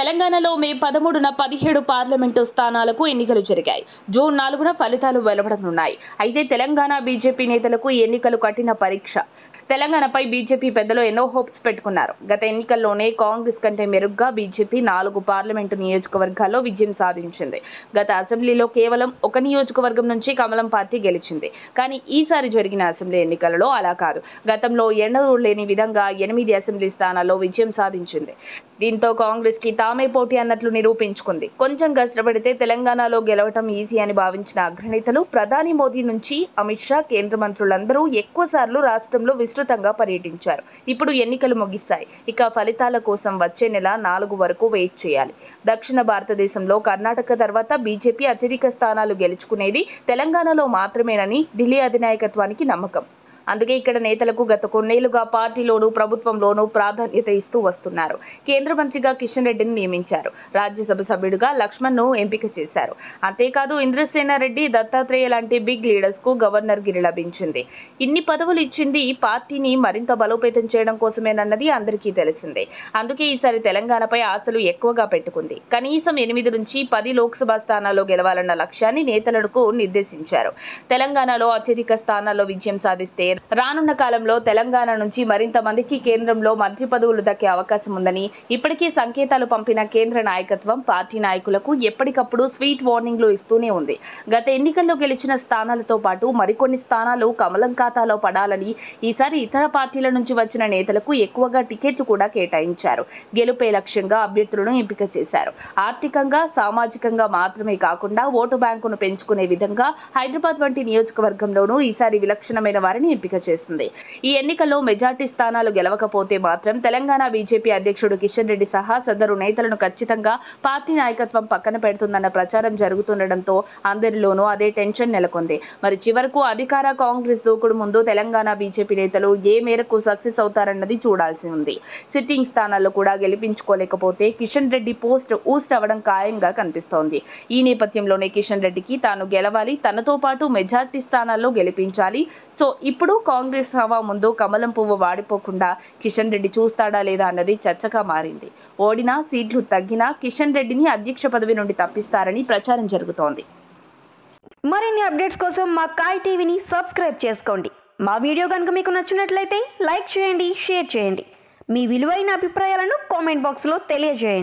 తెలంగాణలో మే 13న 17 పార్లమెంటు స్థానాలకు ఎన్నికలు జరిగాయి. జూన్ 4న ఫలితాలు వెలువడనున్నాయి. అయితే తెలంగాణ బీజేపీ నేతలకు ఈ ఎన్నికలు కఠిన పరీక్ష. తెలంగాణపై బీజేపీ పెద్దలు ఎన్నో హోప్స్ పెట్టుకున్నారు. గత ఎన్నికల్లోనే కాంగ్రెస్ కంటే మెరుగ్గా బీజేపీ 4 పార్లమెంటు నియోజకవర్గాల్లో విజయం సాధించింది. గత అసెంబ్లీలో కేవలం ఒక నియోజకవర్గం నుంచి కమలం పార్టీ గెలిచింది. కానీ ఈసారి జరిగిన అసెంబ్లీ ఎన్నికలలో అలా కాదు. గతంలో ఎన్నడూ లేని విధంగా 8 అసెంబ్లీ స్థానాల్లో విజయం సాధించింది. దీంతో కాంగ్రెస్ కి తామే పోటీ అన్నట్లు నిరూపించుకుంది. కొంచెం కష్టపడితే తెలంగాణలో గెలవటం ఈజీ అని భావించిన అగ్రనేతలు ప్రధాని మోదీ నుంచి అమిత్ షా, కేంద్ర మంత్రులందరూ ఎక్కువసార్లు రాష్ట్రంలో విస్తృతంగా పర్యటించారు. ఇప్పుడు ఎన్నికలు ముగిశాయి. ఇక ఫలితాల కోసం వచ్చే నెల 4 వరకు వెయిట్ చేయాలి. దక్షిణ భారతదేశంలో కర్ణాటక తర్వాత బీజేపీ అత్యధిక స్థానాలు గెలుచుకునేది తెలంగాణలో మాత్రమేనని ఢిల్లీ అధినాయకత్వానికి నమ్మకం. అందుకే ఇక్కడ నేతలకు గత కొన్నేళ్లుగా పార్టీలోనూ ప్రభుత్వంలోనూ ప్రాధాన్యత ఇస్తూ వస్తున్నారు. కేంద్ర మంత్రిగా కిషన్ రెడ్డిని నియమించారు. రాజ్యసభ సభ్యుడిగా లక్ష్మణ్ను ఎంపిక చేశారు. అంతేకాదు ఇంద్రసేన రెడ్డి, దత్తాత్రేయ లాంటి బిగ్ లీడర్స్ కు గవర్నర్ గిరి లభించింది. ఇన్ని పదవులు ఇచ్చింది పార్టీని మరింత బలోపేతం చేయడం కోసమేనన్నది అందరికీ తెలిసిందే. అందుకే ఈసారి తెలంగాణపై ఆశలు ఎక్కువగా పెట్టుకుంది. కనీసం 8 నుంచి 10 లోక్సభ స్థానాల్లో గెలవాలన్న లక్ష్యాన్ని నేతలకు నిర్దేశించారు. తెలంగాణలో అత్యధిక స్థానాల్లో విజయం సాధిస్తే రానున్న కాలంలో తెలంగాణ నుంచి మరింత మందికి కేంద్రంలో మంత్రి పదవులు దక్కే అవకాశం ఉందని ఇప్పటికే సంకేతాలు పంపిన కేంద్ర నాయకత్వం పార్టీ నాయకులకు ఎప్పటికప్పుడు స్వీట్ వార్నింగ్లు ఇస్తూనే ఉంది. గత ఎన్నికల్లో గెలిచిన స్థానాలతో పాటు మరికొన్ని స్థానాలు కమలం ఖాతాలో పడాలని ఈసారి ఇతర పార్టీల నుంచి వచ్చిన నేతలకు ఎక్కువగా టికెట్లు కూడా కేటాయించారు. గెలుపే లక్ష్యంగా అభ్యర్థులను ఎంపిక చేశారు. ఆర్థికంగా, సామాజికంగా మాత్రమే కాకుండా ఓటు బ్యాంకును పెంచుకునే విధంగా హైదరాబాద్ వంటి నియోజకవర్గంలోనూ ఈసారి విలక్షణమైన వారిని ఎంపిక చేస్తుంది. ఈ ఎన్నికల్లో మెజార్టీ స్థానాలు గెలవకపోతే మాత్రం తెలంగాణ బీజేపీ అధ్యక్షుడు కిషన్ రెడ్డి సహా సదరు నేతలను ఖచ్చితంగా పార్టీ నాయకత్వం పక్కన పెడుతుందన్న ప్రచారం జరుగుతుండటంతో అందరిలోనూ అదే టెన్షన్ నెలకొంది. మరి చివరకు అధికార కాంగ్రెస్ దూకుడు ముందు తెలంగాణ బీజేపీ నేతలు ఏ మేరకు సక్సెస్ అవుతారన్నది చూడాల్సి ఉంది. సిట్టింగ్ స్థానాల్లో కూడా గెలిపించుకోలేకపోతే కిషన్ రెడ్డి పోస్ట్ ఊస్ట్ అవ్వడం ఖాయంగా కనిపిస్తోంది. ఈ నేపథ్యంలోనే కిషన్ రెడ్డికి తాను గెలవాలి, తనతో పాటు మెజార్టీ స్థానాల్లో గెలిపించాలి. సో ఇప్పుడు కాంగ్రెస్ హవా ముందు కమలం పువ్వు వాడిపోకుండా కిషన్ రెడ్డి చూస్తాడా లేదా అన్నది చర్చగా మారింది. ఓడినా, సీట్లు తగ్గినా కిషన్ రెడ్డిని అధ్యక్ష పదవి నుండి తప్పిస్తారని ప్రచారం జరుగుతోంది. మరిన్ని అప్డేట్స్ కోసం మా కాయ్ టీవీని సబ్స్క్రైబ్ చేసుకోండి. మా వీడియో కనుక మీకు నచ్చినట్లయితే లైక్ చేయండి, షేర్ చేయండి. మీ విలువైన అభిప్రాయాలను కామెంట్ బాక్స్లో తెలియజేయండి.